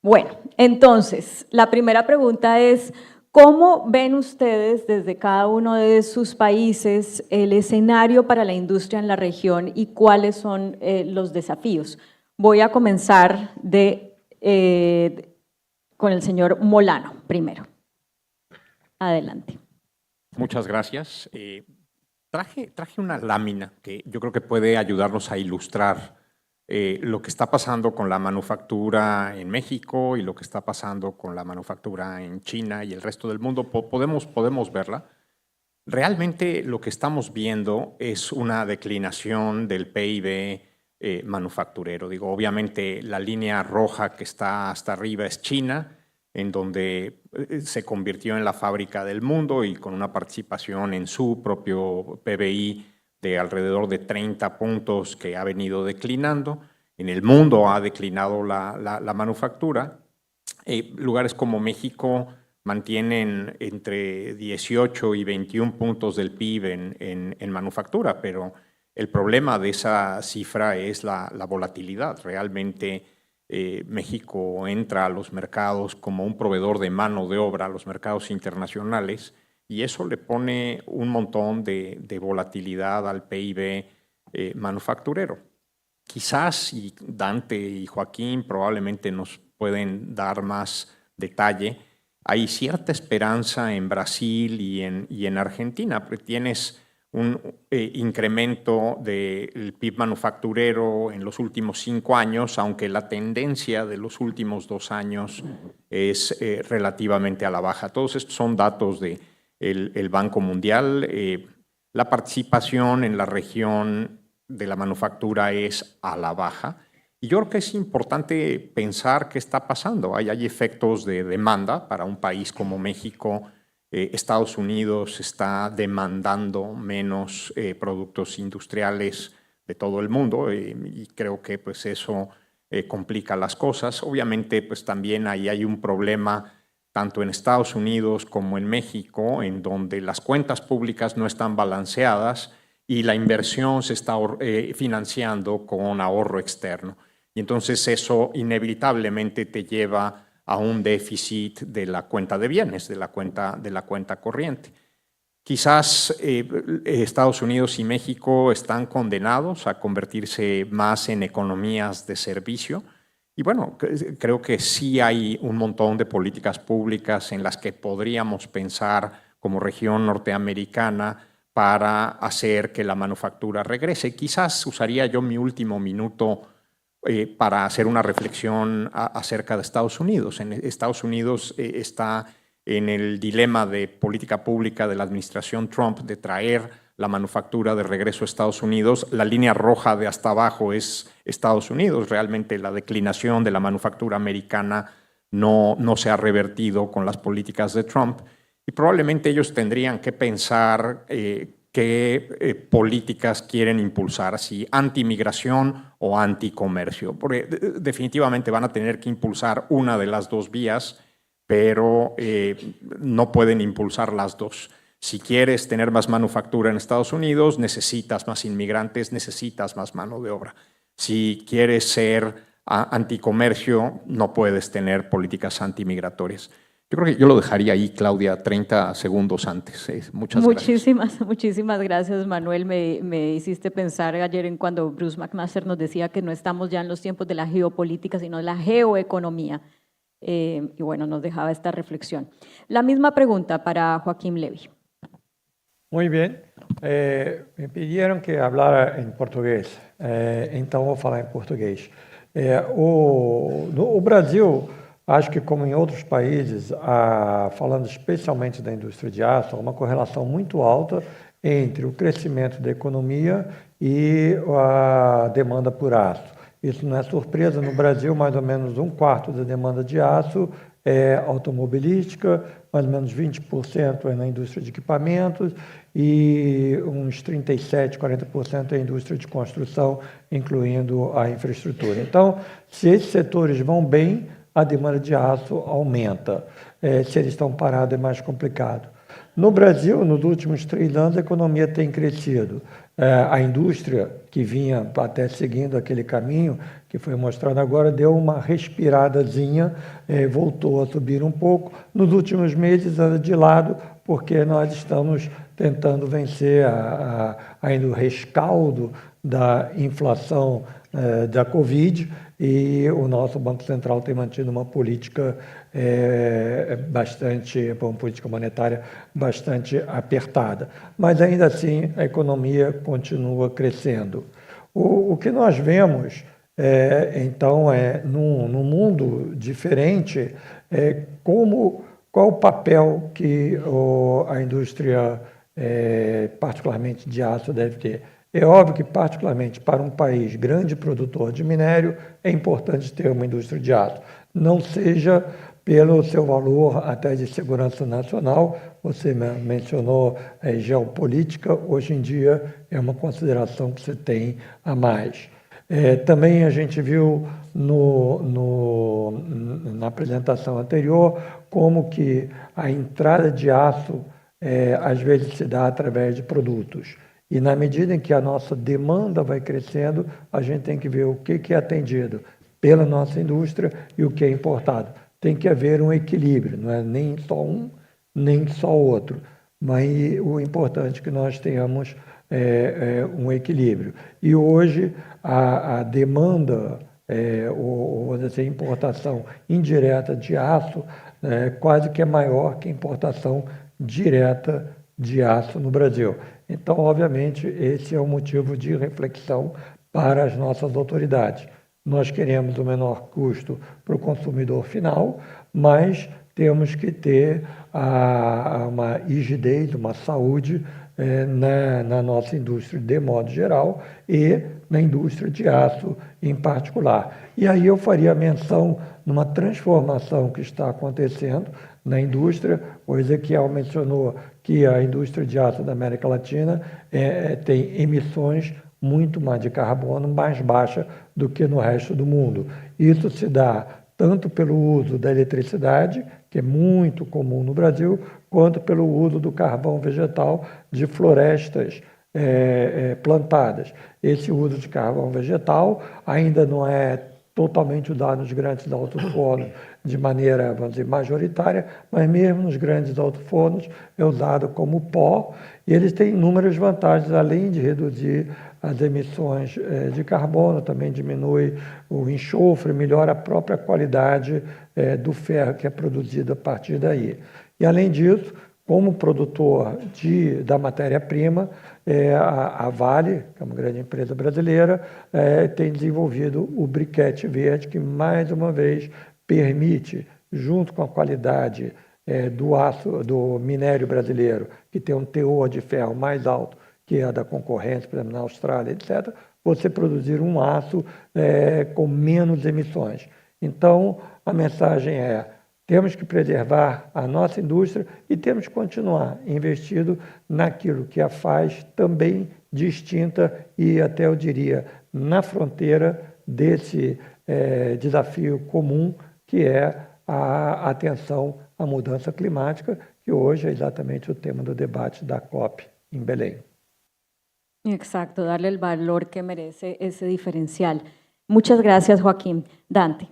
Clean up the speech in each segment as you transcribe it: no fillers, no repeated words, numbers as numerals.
Bueno, entonces, la primera pregunta es, ¿cómo ven ustedes desde cada uno de sus países el escenario para la industria en la región y cuáles son los desafíos? Voy a comenzar con el señor Molano primero. Adelante. Muchas gracias. Traje una lámina que yo creo que puede ayudarnos a ilustrar lo que está pasando con la manufactura en México y lo que está pasando con la manufactura en China y el resto del mundo. Podemos verla. Realmente lo que estamos viendo es una declinación del PIB manufacturero. Digo, obviamente la línea roja que está hasta arriba es China, en donde se convirtió en la fábrica del mundo y con una participación en su propio PBI de alrededor de 30 puntos que ha venido declinando. En el mundo ha declinado la manufactura. Lugares como México mantienen entre 18 y 21 puntos del PIB en manufactura, pero el problema de esa cifra es la volatilidad. Realmente México entra a los mercados como un proveedor de mano de obra, a los mercados internacionales, y eso le pone un montón de volatilidad al PIB manufacturero. Quizás, y Dante y Joaquín probablemente nos pueden dar más detalle, hay cierta esperanza en Brasil y en Argentina, porque tienes un incremento del PIB manufacturero en los últimos 5 años, aunque la tendencia de los últimos 2 años es relativamente a la baja. Todos estos son datos del Banco Mundial. La participación en la región de la manufactura es a la baja. Y yo creo que es importante pensar qué está pasando. Hay efectos de demanda para un país como México. Estados Unidos está demandando menos productos industriales de todo el mundo y creo que pues, eso complica las cosas. Obviamente pues, también ahí hay un problema tanto en Estados Unidos como en México, en donde las cuentas públicas no están balanceadas y la inversión se está financiando con ahorro externo. Y entonces eso inevitablemente te lleva a un déficit de la cuenta de bienes, de la cuenta corriente. Quizás Estados Unidos y México están condenados a convertirse más en economías de servicio. Y bueno, creo que sí hay un montón de políticas públicas en las que podríamos pensar como región norteamericana para hacer que la manufactura regrese. Quizás usaría yo mi último minuto para hacer una reflexión acerca de Estados Unidos. En Estados Unidos está en el dilema de política pública de la administración Trump de traer la manufactura de regreso a Estados Unidos. La línea roja de hasta abajo es Estados Unidos. Realmente la declinación de la manufactura americana no se ha revertido con las políticas de Trump y probablemente ellos tendrían que pensar qué políticas quieren impulsar, si anti-migración o anti-comercio, porque definitivamente van a tener que impulsar una de las dos vías, pero no pueden impulsar las dos. Si quieres tener más manufactura en Estados Unidos, necesitas más inmigrantes, necesitas más mano de obra. Si quieres ser anticomercio, no puedes tener políticas antimigratorias. Yo creo que yo lo dejaría ahí, Claudia, 30 segundos antes. Muchas gracias. Muchísimas gracias, Manuel. Me hiciste pensar ayer en cuando Bruce McMaster nos decía que no estamos ya en los tiempos de la geopolítica, sino de la geoeconomía. Y bueno, nos dejaba esta reflexión. La misma pregunta para Joaquín Levy. Muy bien. Me pediram que hablara em português, então vou falar em português. O Brasil, acho que como em outros países, falando especialmente da indústria de aço, há uma correlação muito alta entre o crescimento da economia e a demanda por aço. Isso não é surpresa, no Brasil mais ou menos 1/4 da demanda de aço é automobilística, mais ou menos 20% é na indústria de equipamentos e uns 37%, 40% é a indústria de construção, incluindo a infraestrutura. Então, se esses setores vão bem, a demanda de aço aumenta. Se eles estão parados é mais complicado. No Brasil, nos últimos 3 anos, a economia tem crescido. A indústria, que vinha até seguindo aquele caminho que foi mostrado agora, deu uma respiradazinha, voltou a subir um pouco. Nos últimos meses, anda de lado, porque nós estamos tentando vencer ainda o rescaldo da inflação da Covid, e o nosso Banco Central tem mantido uma política uma política monetária bastante apertada. Mas ainda assim a economia continua crescendo. O que nós vemos então num mundo diferente, qual o papel que a indústria, particularmente de aço, deve ter. É óbvio que, particularmente para um país grande produtor de minério, é importante ter uma indústria de aço. Não seja pelo seu valor até de segurança nacional, você mencionou geopolítica, hoje em dia é uma consideração que você tem a mais. Também a gente viu na apresentação anterior como que a entrada de aço às vezes se dá através de produtos. E na medida em que a nossa demanda vai crescendo, a gente tem que ver o que é atendido pela nossa indústria e o que é importado. Tem que haver um equilíbrio, não é nem só um, nem só outro. Mas o importante é que nós tenhamos um equilíbrio. E hoje a demanda, ou a importação indireta de aço, quase que é maior que a importação direta de aço no Brasil. Então, obviamente, esse é um motivo de reflexão para as nossas autoridades. Nós queremos o menor custo para o consumidor final, mas temos que ter uma rigidez, uma saúde na nossa indústria de modo geral e na indústria de aço em particular. E aí eu faria menção numa transformação que está acontecendo na indústria. O Ezequiel mencionou que a indústria de aço da América Latina tem emissões muito mais de carbono mais baixa do que no resto do mundo. Isso se dá tanto pelo uso da eletricidade, que é muito comum no Brasil, quanto pelo uso do carvão vegetal de florestas plantadas. Esse uso de carvão vegetal ainda não é totalmente usado nos grandes alto-fornos de maneira, vamos dizer, majoritária, mas mesmo nos grandes alto-fornos é usado como pó, e eles têm inúmeras vantagens, além de reduzir as emissões de carbono, também diminui o enxofre, melhora a própria qualidade do ferro que é produzido a partir daí. E, além disso, como produtor da matéria-prima, a Vale, que é uma grande empresa brasileira, tem desenvolvido o briquete verde, que, mais uma vez, permite, junto com a qualidade do aço, do minério brasileiro, que tem um teor de ferro mais alto que a da concorrência, por exemplo, na Austrália, etc., você produzir um aço com menos emissões. Então, a mensagem temos que preservar a nossa indústria e temos que continuar investindo naquilo que a faz também distinta e até, eu diria, na fronteira desse desafio comum, que é a atenção à mudança climática, que hoje é exatamente o tema do debate da COP em Belém. Exacto, darle el valor que merece ese diferencial. Muchas gracias, Joaquín. Dante.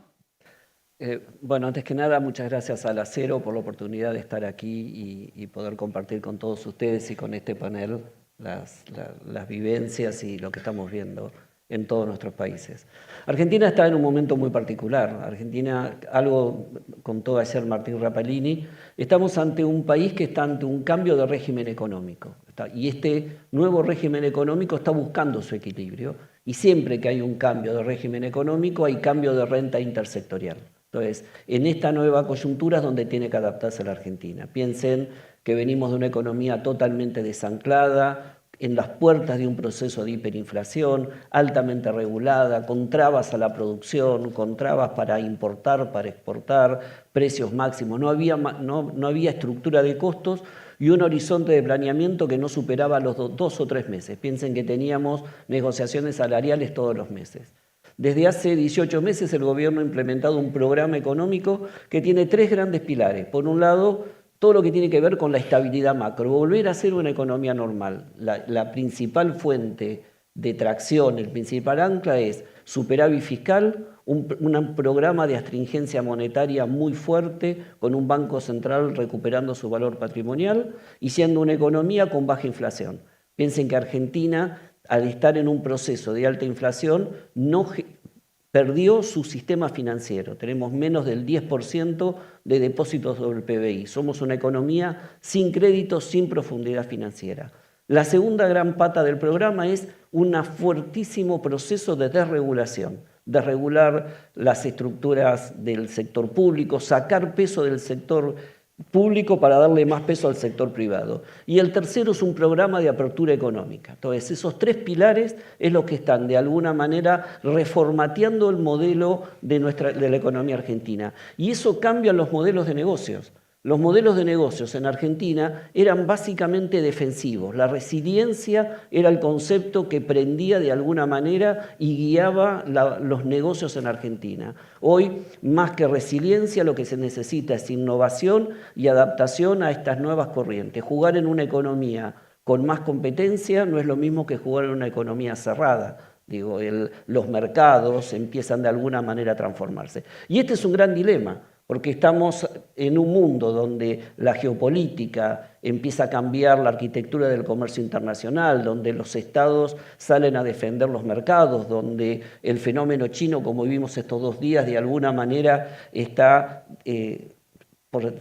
Bueno, antes que nada, muchas gracias al Acero por la oportunidad de estar aquí y poder compartir con todos ustedes y con este panel las vivencias y lo que estamos viendo en todos nuestros países. Argentina está en un momento muy particular. Argentina, algo contó ayer Martín Rapalini, estamos ante un país que está ante un cambio de régimen económico. Y este nuevo régimen económico está buscando su equilibrio. Y siempre que hay un cambio de régimen económico, hay cambio de renta intersectorial. Entonces, en esta nueva coyuntura es donde tiene que adaptarse la Argentina. Piensen que venimos de una economía totalmente desanclada, en las puertas de un proceso de hiperinflación, altamente regulada, con trabas a la producción, con trabas para importar, para exportar, precios máximos. No había estructura de costos y un horizonte de planeamiento que no superaba los 2 o 3 meses. Piensen que teníamos negociaciones salariales todos los meses. Desde hace 18 meses el gobierno ha implementado un programa económico que tiene 3 grandes pilares. Por un lado, todo lo que tiene que ver con la estabilidad macro, volver a ser una economía normal. La principal fuente de tracción, el principal ancla es superávit fiscal, un programa de astringencia monetaria muy fuerte, con un banco central recuperando su valor patrimonial y siendo una economía con baja inflación. Piensen que Argentina, al estar en un proceso de alta inflación, perdió su sistema financiero. Tenemos menos del 10% de depósitos sobre el PBI. Somos una economía sin crédito, sin profundidad financiera. La segunda gran pata del programa es un fuertísimo proceso de desregulación, desregular las estructuras del sector público, sacar peso del sector público para darle más peso al sector privado. Y el tercero es un programa de apertura económica. Entonces, esos tres pilares es lo que están de alguna manera reformateando el modelo de la economía argentina. Y eso cambia los modelos de negocios. Los modelos de negocios en Argentina eran básicamente defensivos. La resiliencia era el concepto que prendía de alguna manera y guiaba los negocios en Argentina. Hoy, más que resiliencia, lo que se necesita es innovación y adaptación a estas nuevas corrientes. Jugar en una economía con más competencia no es lo mismo que jugar en una economía cerrada. Digo, los mercados empiezan de alguna manera a transformarse. Y este es un gran dilema, porque estamos en un mundo donde la geopolítica empieza a cambiar la arquitectura del comercio internacional, donde los estados salen a defender los mercados, donde el fenómeno chino, como vimos estos 2 días, de alguna manera está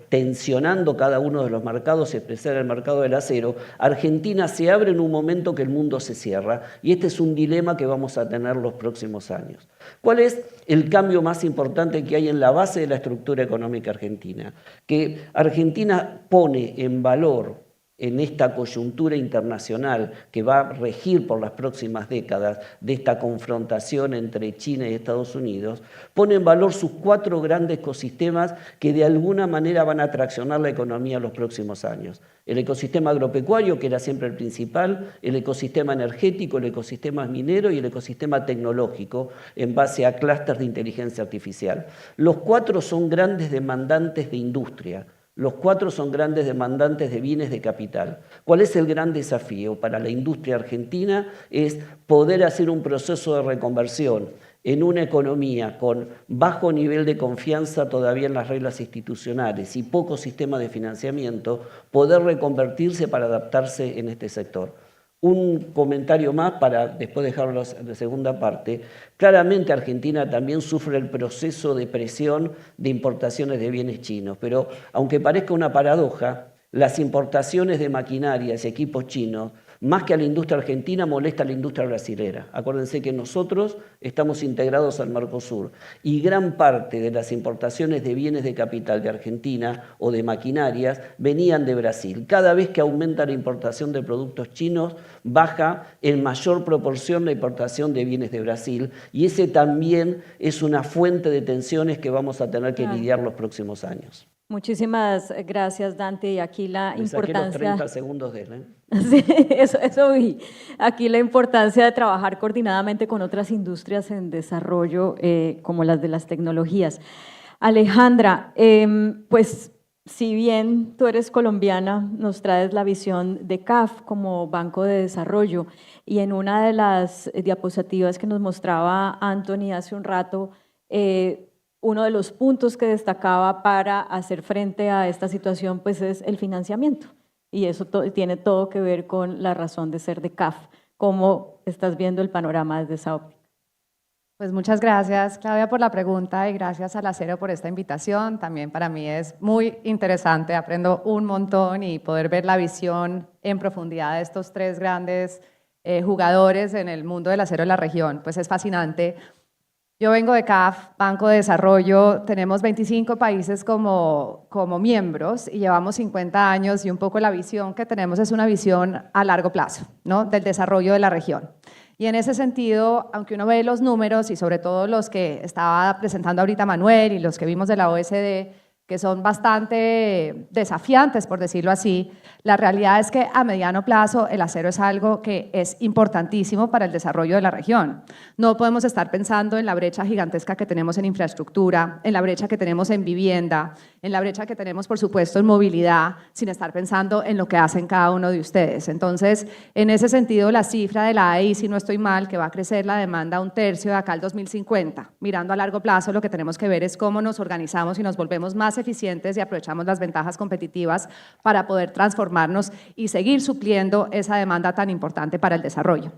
tensionando cada uno de los mercados, especialmente el mercado del acero. Argentina se abre en un momento que el mundo se cierra, y este es un dilema que vamos a tener los próximos años. ¿Cuál es el cambio más importante que hay en la base de la estructura económica argentina? Que Argentina pone en valor en esta coyuntura internacional que va a regir por las próximas décadas de esta confrontación entre China y Estados Unidos, pone en valor sus 4 grandes ecosistemas que de alguna manera van a traccionar la economía en los próximos años. El ecosistema agropecuario, que era siempre el principal, el ecosistema energético, el ecosistema minero y el ecosistema tecnológico en base a clústeres de inteligencia artificial. Los 4 son grandes demandantes de industria. Los 4 son grandes demandantes de bienes de capital. ¿Cuál es el gran desafío para la industria argentina? Es poder hacer un proceso de reconversión en una economía con bajo nivel de confianza todavía en las reglas institucionales y poco sistema de financiamiento, poder reconvertirse para adaptarse en este sector. Un comentario más para después dejarlo en la segunda parte. Claramente Argentina también sufre el proceso de presión de importaciones de bienes chinos, pero aunque parezca una paradoja, las importaciones de maquinarias y equipos chinos, más que a la industria argentina, molesta a la industria brasilera. Acuérdense que nosotros estamos integrados al Mercosur y gran parte de las importaciones de bienes de capital de Argentina o de maquinarias venían de Brasil. Cada vez que aumenta la importación de productos chinos, baja en mayor proporción la importación de bienes de Brasil, y ese también es una fuente de tensiones que vamos a tener que lidiar los próximos años. Muchísimas gracias, Dante. Y aquí la importancia… Saqué los 30 segundos de él, ¿eh? Sí, eso vi. Aquí la importancia de trabajar coordinadamente con otras industrias en desarrollo, como las de las tecnologías. Alejandra, pues si bien tú eres colombiana, nos traes la visión de CAF como Banco de Desarrollo, y en una de las diapositivas que nos mostraba Anthony hace un rato, uno de los puntos que destacaba para hacer frente a esta situación pues es el financiamiento, y eso tiene todo que ver con la razón de ser de CAF. ¿Cómo estás viendo el panorama desde esa óptica? Pues muchas gracias, Claudia, por la pregunta, y gracias al Acero por esta invitación. También para mí es muy interesante, aprendo un montón, y poder ver la visión en profundidad de estos 3 grandes jugadores en el mundo del acero de la región, pues es fascinante. Yo vengo de CAF, Banco de Desarrollo, tenemos 25 países como miembros y llevamos 50 años, y un poco la visión que tenemos es una visión a largo plazo, ¿no?, del desarrollo de la región. Y en ese sentido, aunque uno ve los números, y sobre todo los que estaba presentando ahorita Manuel y los que vimos de la OSD, que son bastante desafiantes, por decirlo así, la realidad es que a mediano plazo el acero es algo que es importantísimo para el desarrollo de la región. No podemos estar pensando en la brecha gigantesca que tenemos en infraestructura, en la brecha que tenemos en vivienda, en la brecha que tenemos, por supuesto, en movilidad, sin estar pensando en lo que hacen cada uno de ustedes. Entonces, en ese sentido, la cifra de la AEI, si no estoy mal, que va a crecer la demanda un tercio de acá al 2050. Mirando a largo plazo, lo que tenemos que ver es cómo nos organizamos y nos volvemos más eficientes y aprovechamos las ventajas competitivas para poder transformarnos y seguir supliendo esa demanda tan importante para el desarrollo.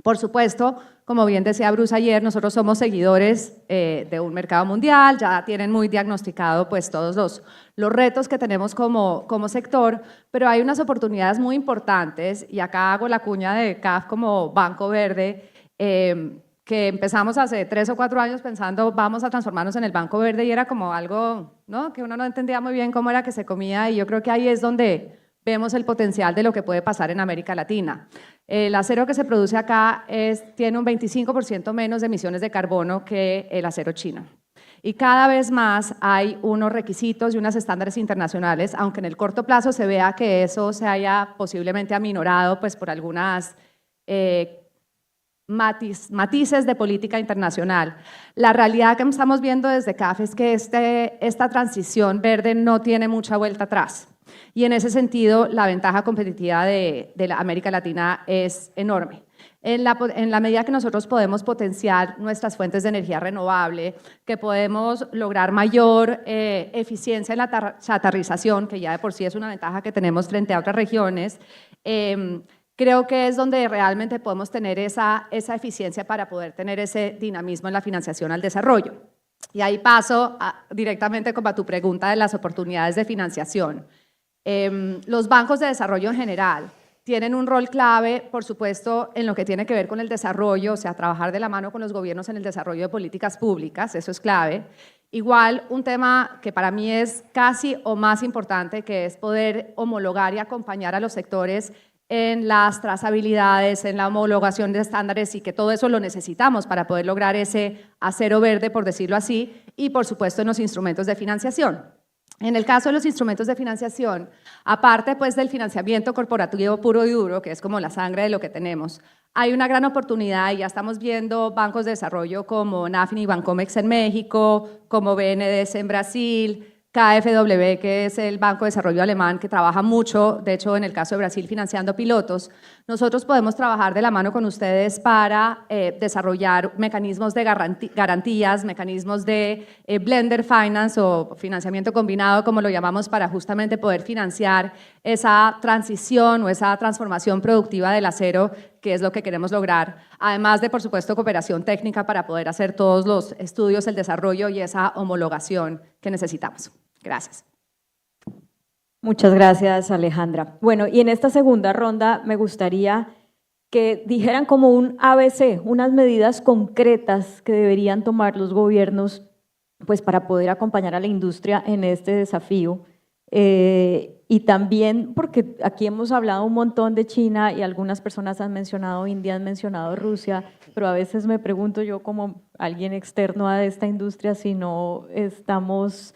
Por supuesto, como bien decía Bruce ayer, nosotros somos seguidores de un mercado mundial, ya tienen muy diagnosticado pues todos los retos que tenemos como sector, pero hay unas oportunidades muy importantes, y acá hago la cuña de CAF como Banco Verde, que empezamos hace 3 o 4 años pensando vamos a transformarnos en el Banco Verde, y era como algo, ¿no?, que uno no entendía muy bien cómo era que se comía, y yo creo que ahí es donde vemos el potencial de lo que puede pasar en América Latina. El acero que se produce acá tiene un 25% menos de emisiones de carbono que el acero chino. Y cada vez más hay unos requisitos y unos estándares internacionales, aunque en el corto plazo se vea que eso se haya posiblemente aminorado pues, por algunas matices de política internacional. La realidad que estamos viendo desde CAF es que esta transición verde no tiene mucha vuelta atrás. Y en ese sentido, la ventaja competitiva de la América Latina es enorme. En la medida que nosotros podemos potenciar nuestras fuentes de energía renovable, que podemos lograr mayor eficiencia en la chatarrización, que ya de por sí es una ventaja que tenemos frente a otras regiones, creo que es donde realmente podemos tener esa eficiencia para poder tener ese dinamismo en la financiación al desarrollo. Y ahí paso directamente a tu pregunta de las oportunidades de financiación. Los bancos de desarrollo en general tienen un rol clave, por supuesto, en lo que tiene que ver con el desarrollo, o sea, trabajar de la mano con los gobiernos en el desarrollo de políticas públicas, eso es clave. Igual, un tema que para mí es casi o más importante, que es poder homologar y acompañar a los sectores en las trazabilidades, en la homologación de estándares, y que todo eso lo necesitamos para poder lograr ese acero verde, por decirlo así, y por supuesto en los instrumentos de financiación. En el caso de los instrumentos de financiación, aparte pues del financiamiento corporativo puro y duro, que es como la sangre de lo que tenemos, hay una gran oportunidad, y ya estamos viendo bancos de desarrollo como NAFIN y Bancomex en México, como BNDES en Brasil, KfW, que es el Banco de Desarrollo Alemán, que trabaja mucho, de hecho en el caso de Brasil financiando pilotos. Nosotros podemos trabajar de la mano con ustedes para desarrollar mecanismos de garantías, mecanismos de blender finance o financiamiento combinado, como lo llamamos, para justamente poder financiar esa transición o esa transformación productiva del acero, que es lo que queremos lograr, además de, por supuesto, cooperación técnica para poder hacer todos los estudios, el desarrollo y esa homologación que necesitamos. Gracias. Muchas gracias, Alejandra. Bueno, y en esta segunda ronda me gustaría que dijeran como un ABC, unas medidas concretas que deberían tomar los gobiernos pues, para poder acompañar a la industria en este desafío. Y también porque aquí hemos hablado un montón de China y algunas personas han mencionado India, han mencionado Rusia, pero a veces me pregunto yo como alguien externo a esta industria si no estamos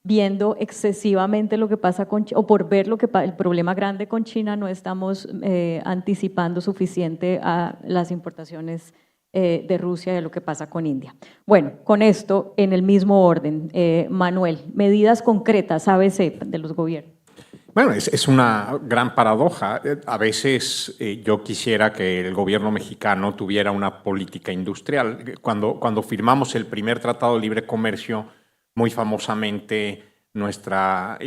viendo excesivamente lo que pasa con China, o por ver el problema grande con China no estamos anticipando suficiente a las importaciones de Rusia y de lo que pasa con India. Bueno, con esto en el mismo orden, Manuel, medidas concretas ABC de los gobiernos. Bueno, es una gran paradoja. A veces yo quisiera que el gobierno mexicano tuviera una política industrial. Cuando firmamos el primer Tratado de Libre Comercio, muy famosamente nuestra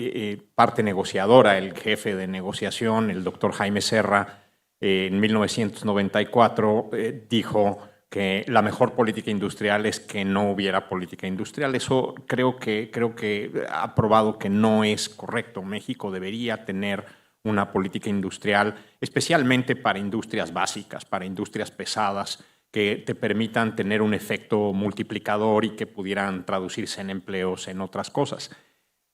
parte negociadora, el jefe de negociación, el doctor Jaime Serra, en 1994 dijo que la mejor política industrial es que no hubiera política industrial. Eso creo que ha probado que no es correcto. México debería tener una política industrial, especialmente para industrias básicas, para industrias pesadas, que te permitan tener un efecto multiplicador y que pudieran traducirse en empleos en otras cosas.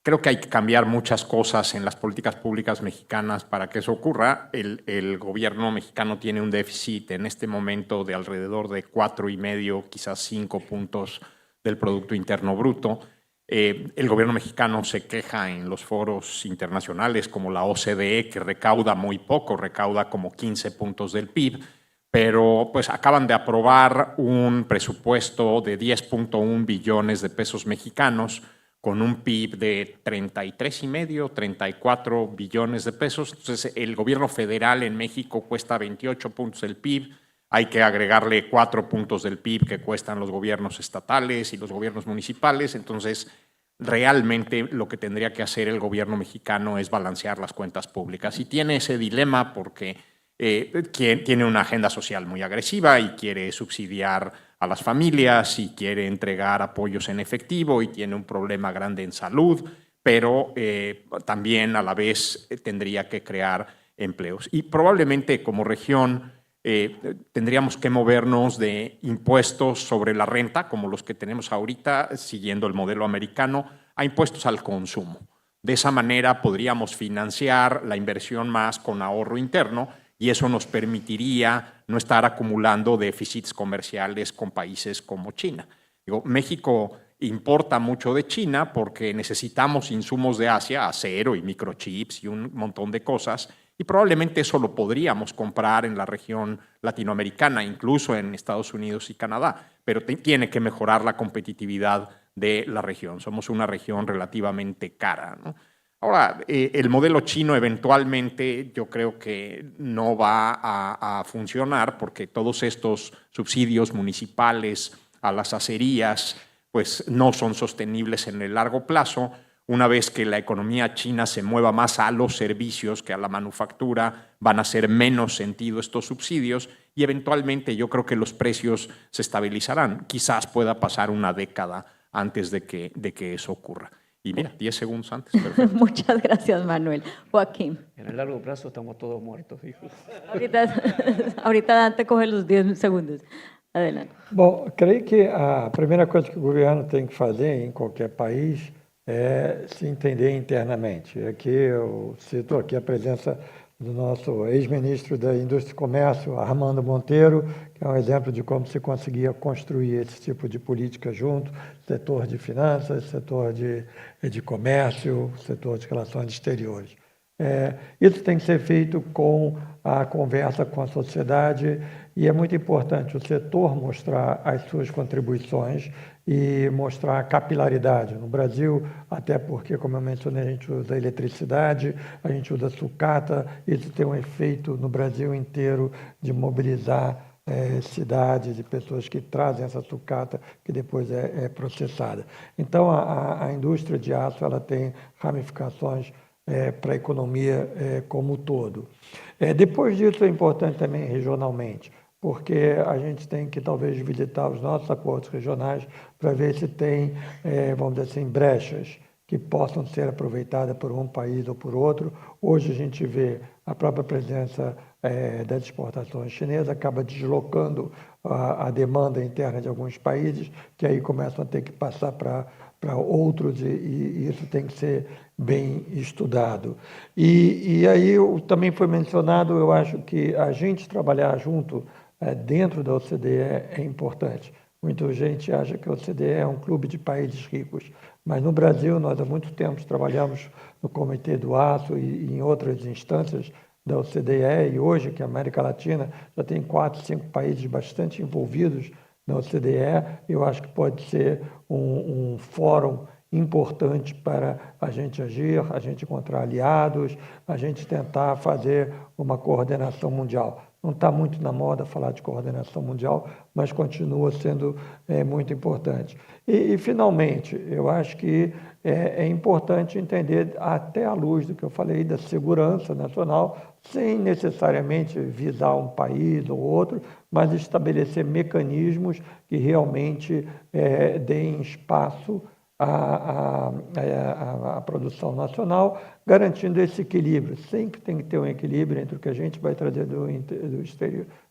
Creo que hay que cambiar muchas cosas en las políticas públicas mexicanas para que eso ocurra. El gobierno mexicano tiene un déficit en este momento de alrededor de 4,5, quizás 5 puntos del Producto Interno Bruto. El gobierno mexicano se queja en los foros internacionales como la OCDE, que recauda muy poco, recauda como 15 puntos del PIB, pero pues acaban de aprobar un presupuesto de 10.1 billones de pesos mexicanos, con un PIB de 33,5, 34 billones de pesos. Entonces, el gobierno federal en México cuesta 28 puntos del PIB. Hay que agregarle 4 puntos del PIB que cuestan los gobiernos estatales y los gobiernos municipales. Entonces, realmente lo que tendría que hacer el gobierno mexicano es balancear las cuentas públicas. Y tiene ese dilema porque tiene una agenda social muy agresiva y quiere subsidiar a las familias y quiere entregar apoyos en efectivo y tiene un problema grande en salud, pero también a la vez tendría que crear empleos. Y probablemente como región tendríamos que movernos de impuestos sobre la renta, como los que tenemos ahorita, siguiendo el modelo americano, a impuestos al consumo. De esa manera podríamos financiar la inversión más con ahorro interno y eso nos permitiría no estar acumulando déficits comerciales con países como China. México importa mucho de China porque necesitamos insumos de Asia, acero y microchips y un montón de cosas, y probablemente eso lo podríamos comprar en la región latinoamericana, incluso en Estados Unidos y Canadá, pero tiene que mejorar la competitividad de la región. Somos una región relativamente cara, ¿no? Ahora, el modelo chino eventualmente yo creo que no va a funcionar porque todos estos subsidios municipales a las acerías pues no son sostenibles en el largo plazo. Una vez que la economía china se mueva más a los servicios que a la manufactura, van a hacer menos sentido estos subsidios y eventualmente yo creo que los precios se estabilizarán. Quizás pueda pasar una década antes de que eso ocurra. Y mira, 10 segundos antes, perfecto. Muchas gracias, Manuel. Joaquín. En el largo plazo estamos todos muertos, dijo. Ahorita Dante coge los 10 segundos. Adelante. Bom, creio que a primeira coisa que o governo tem que fazer em qualquer país é se entender internamente. Aqui eu cito aqui a presença do nosso ex-ministro da Indústria e Comércio, Armando Monteiro, que é um exemplo de como se conseguia construir esse tipo de política junto, setor de finanças, setor de comércio, setor de relações exteriores. Isso tem que ser feito com a conversa com a sociedade e é muito importante o setor mostrar as suas contribuições e mostrar a capilaridade. No Brasil, até porque, como eu mencionei, a gente usa eletricidade, a gente usa sucata, isso tem um efeito no Brasil inteiro de mobilizar cidades e pessoas que trazem essa sucata que depois é processada. Então, a indústria de aço ela tem ramificações para a economia como um todo. Depois disso, é importante também regionalmente, porque a gente tem que talvez visitar os nossos acordos regionais para ver se tem, vamos dizer assim, brechas que possam ser aproveitadas por um país ou por outro. Hoje a gente vê a própria presença das exportações chinesas acaba deslocando a demanda interna de alguns países, que aí começam a ter que passar para outros e isso tem que ser bem estudado. E aí também foi mencionado, eu acho que a gente trabalhar junto dentro da OCDE é importante. Muita gente acha que a OCDE é um clube de países ricos, mas no Brasil nós há muito tempo trabalhamos no Comitê do Aço e em outras instâncias da OCDE, e hoje que a América Latina já tem 4, 5 países bastante envolvidos na OCDE, eu acho que pode ser um fórum importante para a gente agir, a gente encontrar aliados, a gente tentar fazer uma coordenação mundial. Não está muito na moda falar de coordenação mundial, mas continua sendo muito importante. E, finalmente, eu acho que é importante entender, até à luz do que eu falei, da segurança nacional, sem necessariamente visar um país ou outro, mas estabelecer mecanismos que realmente deem espaço à produção nacional, garantindo esse equilíbrio. Sempre tem que ter um equilíbrio entre o que a gente vai trazer do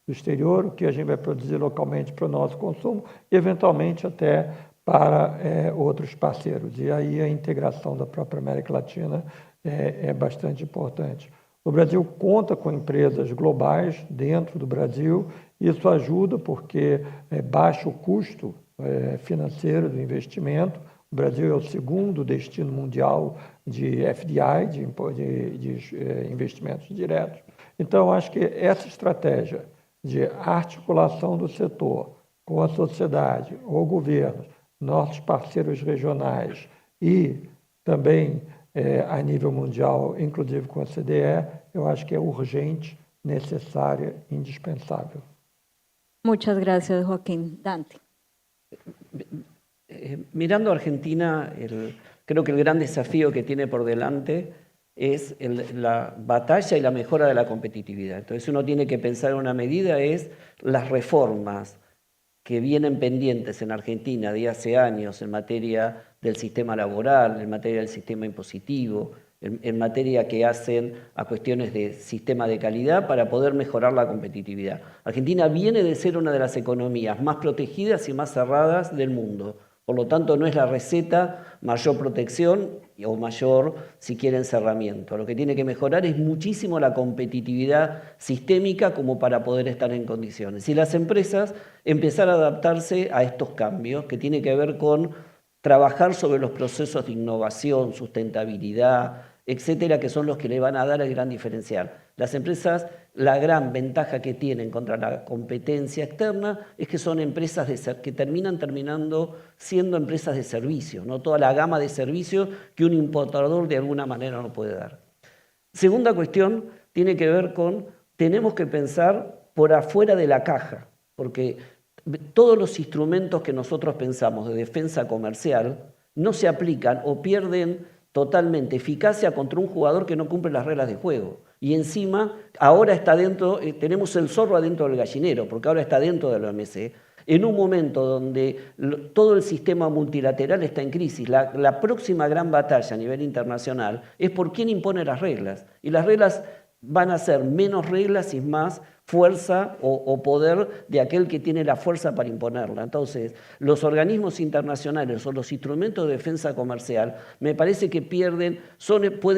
exterior, o que a gente vai produzir localmente para o nosso consumo e, eventualmente, até para outros parceiros. E aí a integração da própria América Latina é bastante importante. O Brasil conta com empresas globais dentro do Brasil. Isso ajuda porque baixa o custo financeiro do investimento. O Brasil é o segundo destino mundial de FDI, de investimentos diretos. Então, acho que essa estratégia de articulação do setor com a sociedade, o governo, nossos parceiros regionais E também, a nível mundial, inclusive com a CDE, eu acho que é urgente, necessária, indispensável. Muchas gracias, Joaquín. Dante. Mirando a Argentina, creo que el gran desafío que tiene por delante es la batalla y la mejora de la competitividad. Entonces uno tiene que pensar en una medida, es las reformas que vienen pendientes en Argentina de hace años en materia del sistema laboral, en materia del sistema impositivo, en materia que hacen a cuestiones de sistema de calidad para poder mejorar la competitividad. Argentina viene de ser una de las economías más protegidas y más cerradas del mundo. Por lo tanto, no es la receta mayor protección o mayor, si quiere, encerramiento. Lo que tiene que mejorar es muchísimo la competitividad sistémica como para poder estar en condiciones. Y las empresas empezar a adaptarse a estos cambios que tiene que ver con trabajar sobre los procesos de innovación, sustentabilidad, etcétera, que son los que le van a dar el gran diferencial. Las empresas, la gran ventaja que tienen contra la competencia externa es que son empresas que terminando siendo empresas de servicio, ¿no? Toda la gama de servicios que un importador de alguna manera no puede dar. Segunda cuestión tiene que ver con, tenemos que pensar por afuera de la caja, porque todos los instrumentos que nosotros pensamos de defensa comercial no se aplican o pierden totalmente eficacia contra un jugador que no cumple las reglas de juego. Y encima, ahora está dentro, tenemos el zorro adentro del gallinero, porque ahora está dentro de la OMC, en un momento donde todo el sistema multilateral está en crisis. La próxima gran batalla a nivel internacional es por quién impone las reglas. Y las reglas van a ser menos reglas y más fuerza o poder de aquel que tiene la fuerza para imponerla. Entonces, los organismos internacionales o los instrumentos de defensa comercial me parece que pueden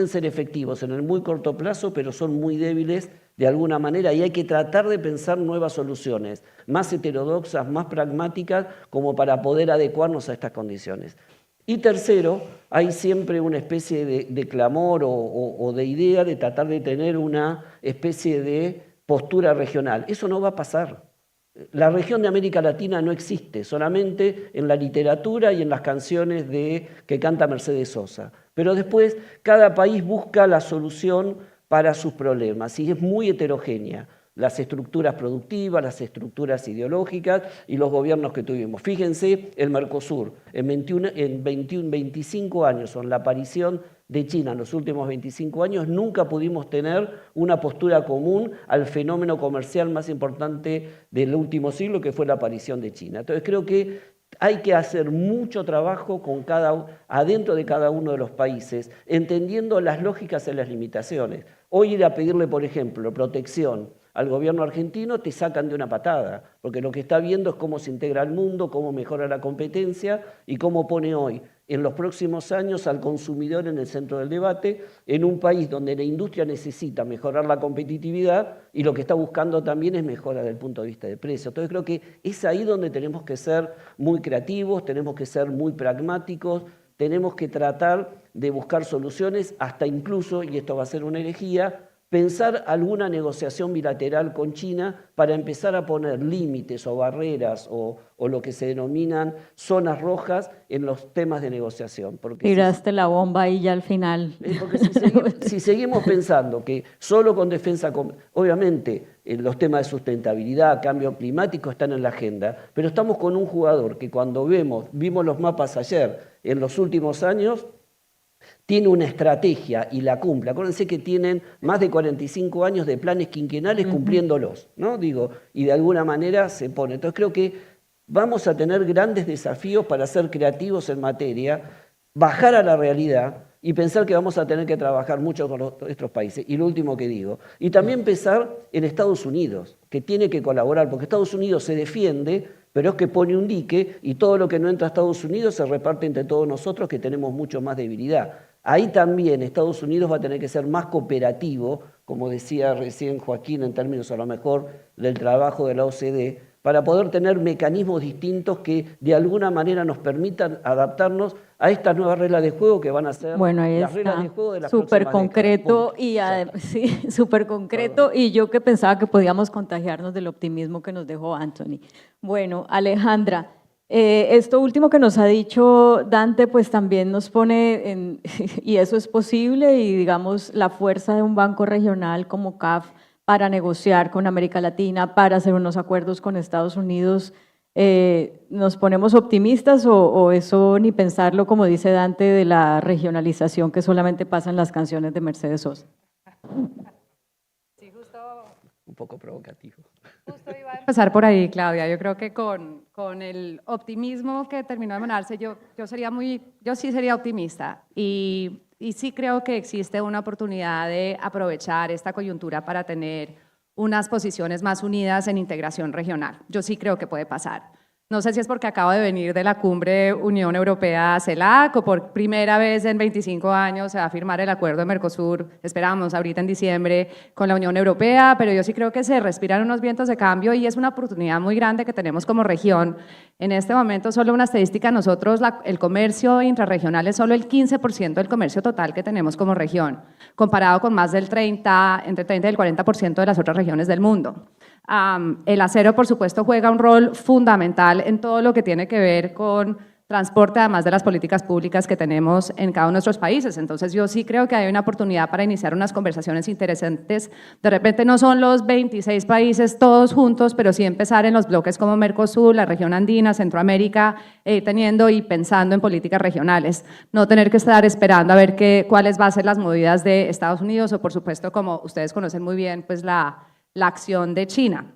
ser efectivos en el muy corto plazo, pero son muy débiles de alguna manera y hay que tratar de pensar nuevas soluciones, más heterodoxas, más pragmáticas, como para poder adecuarnos a estas condiciones. Y tercero, hay siempre una especie de clamor o de idea de tratar de tener una especie de postura regional. Eso no va a pasar. La región de América Latina no existe, solamente en la literatura y en las canciones que canta Mercedes Sosa. Pero después cada país busca la solución para sus problemas y es muy heterogénea. Las estructuras productivas, las estructuras ideológicas y los gobiernos que tuvimos. Fíjense el Mercosur, en 25 años, con la aparición de China en los últimos 25 años, nunca pudimos tener una postura común al fenómeno comercial más importante del último siglo, que fue la aparición de China. Entonces creo que hay que hacer mucho trabajo adentro de cada uno de los países, entendiendo las lógicas y las limitaciones. Hoy ir a pedirle, por ejemplo, protección al gobierno argentino, te sacan de una patada, porque lo que está viendo es cómo se integra al mundo, cómo mejora la competencia y cómo pone hoy, en los próximos años, al consumidor en el centro del debate, en un país donde la industria necesita mejorar la competitividad y lo que está buscando también es mejora desde el punto de vista de precio. Entonces creo que es ahí donde tenemos que ser muy creativos, tenemos que ser muy pragmáticos, tenemos que tratar de buscar soluciones, hasta incluso, y esto va a ser una herejía, pensar alguna negociación bilateral con China para empezar a poner límites o barreras o lo que se denominan zonas rojas en los temas de negociación. Porque tiraste la bomba y ya al final. Porque si seguimos pensando que solo con defensa, obviamente los temas de sustentabilidad, cambio climático están en la agenda, pero estamos con un jugador que cuando vimos los mapas ayer, en los últimos años, tiene una estrategia y la cumple. Acuérdense que tienen más de 45 años de planes quinquenales cumpliéndolos, ¿no? Y de alguna manera se pone. Entonces creo que vamos a tener grandes desafíos para ser creativos en materia, bajar a la realidad y pensar que vamos a tener que trabajar mucho con nuestros países. Y lo último que digo, y también pensar en Estados Unidos, que tiene que colaborar, porque Estados Unidos se defiende, pero es que pone un dique y todo lo que no entra a Estados Unidos se reparte entre todos nosotros que tenemos mucho más debilidad. Ahí también Estados Unidos va a tener que ser más cooperativo, como decía recién Joaquín, en términos a lo mejor del trabajo de la OCDE, para poder tener mecanismos distintos que de alguna manera nos permitan adaptarnos a estas nuevas reglas de juego que van a ser las reglas de juego de las súper próximas concreto décadas. sí, súper concreto. Y yo que pensaba que podíamos contagiarnos del optimismo que nos dejó Anthony. Bueno, Alejandra, Esto último que nos ha dicho Dante, pues también nos pone en, y eso es posible, y digamos la fuerza de un banco regional como CAF para negociar con América Latina, para hacer unos acuerdos con Estados Unidos, ¿nos ponemos optimistas o eso ni pensarlo, como dice Dante, de la regionalización que solamente pasa en las canciones de Mercedes Sosa? Sí, justo Un poco provocativo. iba a empezar por ahí, Claudia. Yo creo que con el optimismo que terminó de mandarse, yo sí sería optimista y sí creo que existe una oportunidad de aprovechar esta coyuntura para tener unas posiciones más unidas en integración regional. Yo sí creo que puede pasar. No sé si es porque acabo de venir de la cumbre Unión Europea-CELAC o por primera vez en 25 años se va a firmar el acuerdo de Mercosur, esperamos ahorita en diciembre, con la Unión Europea, pero yo sí creo que se respiran unos vientos de cambio y es una oportunidad muy grande que tenemos como región. En este momento, solo una estadística, nosotros el comercio intrarregional es solo el 15% del comercio total que tenemos como región, comparado con más del entre 30 y el 40% de las otras regiones del mundo. El acero, por supuesto, juega un rol fundamental en todo lo que tiene que ver con transporte, además de las políticas públicas que tenemos en cada uno de nuestros países. Entonces, yo sí creo que hay una oportunidad para iniciar unas conversaciones interesantes. De repente no son los 26 países todos juntos, pero sí empezar en los bloques como Mercosur, la región andina, Centroamérica, teniendo y pensando en políticas regionales. No tener que estar esperando a ver cuáles van a ser las movidas de Estados Unidos o, por supuesto, como ustedes conocen muy bien, pues la acción de China.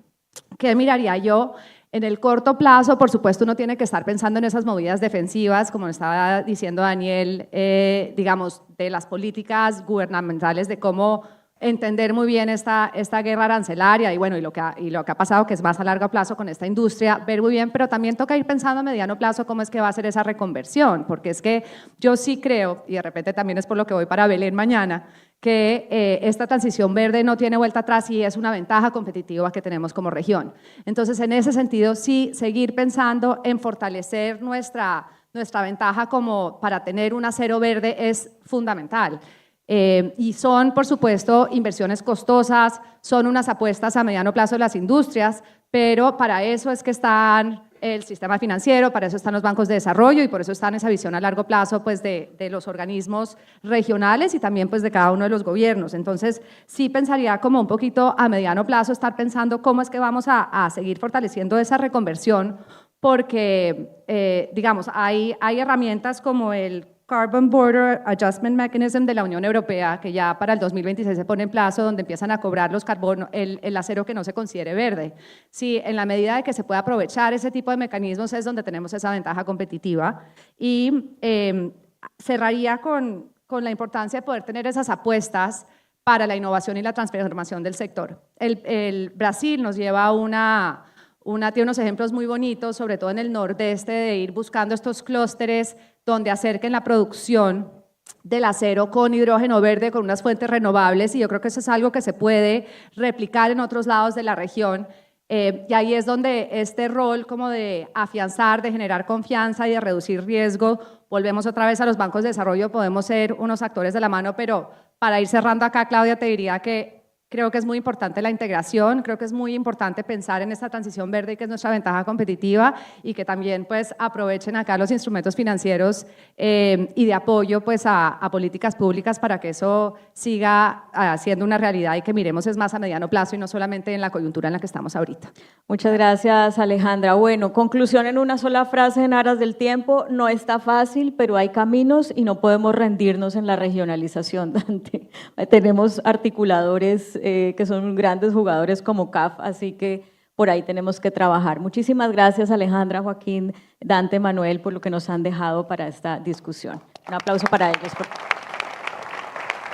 ¿Qué miraría yo? En el corto plazo, por supuesto, uno tiene que estar pensando en esas movidas defensivas, como estaba diciendo Daniel, digamos, de las políticas gubernamentales, de cómo entender muy bien esta guerra arancelaria y bueno, y lo que ha pasado, que es más a largo plazo con esta industria, ver muy bien, pero también toca ir pensando a mediano plazo cómo es que va a ser esa reconversión, porque es que yo sí creo, y de repente también es por lo que voy para Belén mañana, que esta transición verde no tiene vuelta atrás y es una ventaja competitiva que tenemos como región. Entonces, en ese sentido, sí, seguir pensando en fortalecer nuestra ventaja como para tener un acero verde es fundamental. Y son, por supuesto, inversiones costosas, son unas apuestas a mediano plazo de las industrias, pero para eso es que están el sistema financiero, para eso están los bancos de desarrollo y por eso están esa visión a largo plazo pues, de los organismos regionales y también pues, de cada uno de los gobiernos. Entonces, sí pensaría como un poquito a mediano plazo estar pensando cómo es que vamos a seguir fortaleciendo esa reconversión, porque, digamos, hay herramientas como el Carbon Border Adjustment Mechanism de la Unión Europea, que ya para el 2026 se pone en plazo, donde empiezan a cobrar los el acero que no se considere verde. Sí, en la medida de que se pueda aprovechar ese tipo de mecanismos es donde tenemos esa ventaja competitiva. Y cerraría con la importancia de poder tener esas apuestas para la innovación y la transformación del sector. El Brasil nos lleva tiene unos ejemplos muy bonitos, sobre todo en el nordeste, de ir buscando estos clústeres donde acerquen la producción del acero con hidrógeno verde, con unas fuentes renovables, y yo creo que eso es algo que se puede replicar en otros lados de la región. Y ahí es donde este rol como de afianzar, de generar confianza y de reducir riesgo, volvemos otra vez a los bancos de desarrollo, podemos ser unos actores de la mano, pero para ir cerrando acá, Claudia, te diría que creo que es muy importante la integración, creo que es muy importante pensar en esta transición verde, que es nuestra ventaja competitiva, y que también pues, aprovechen acá los instrumentos financieros y de apoyo pues, a políticas públicas para que eso siga siendo una realidad y que miremos es más a mediano plazo y no solamente en la coyuntura en la que estamos ahorita. Muchas gracias, Alejandra. Bueno, conclusión en una sola frase en aras del tiempo: no está fácil, pero hay caminos y no podemos rendirnos en la regionalización, Dante. Tenemos articuladores que son grandes jugadores como CAF, así que por ahí tenemos que trabajar. Muchísimas gracias, Alejandra, Joaquín, Dante, Manuel, por lo que nos han dejado para esta discusión. Un aplauso para ellos.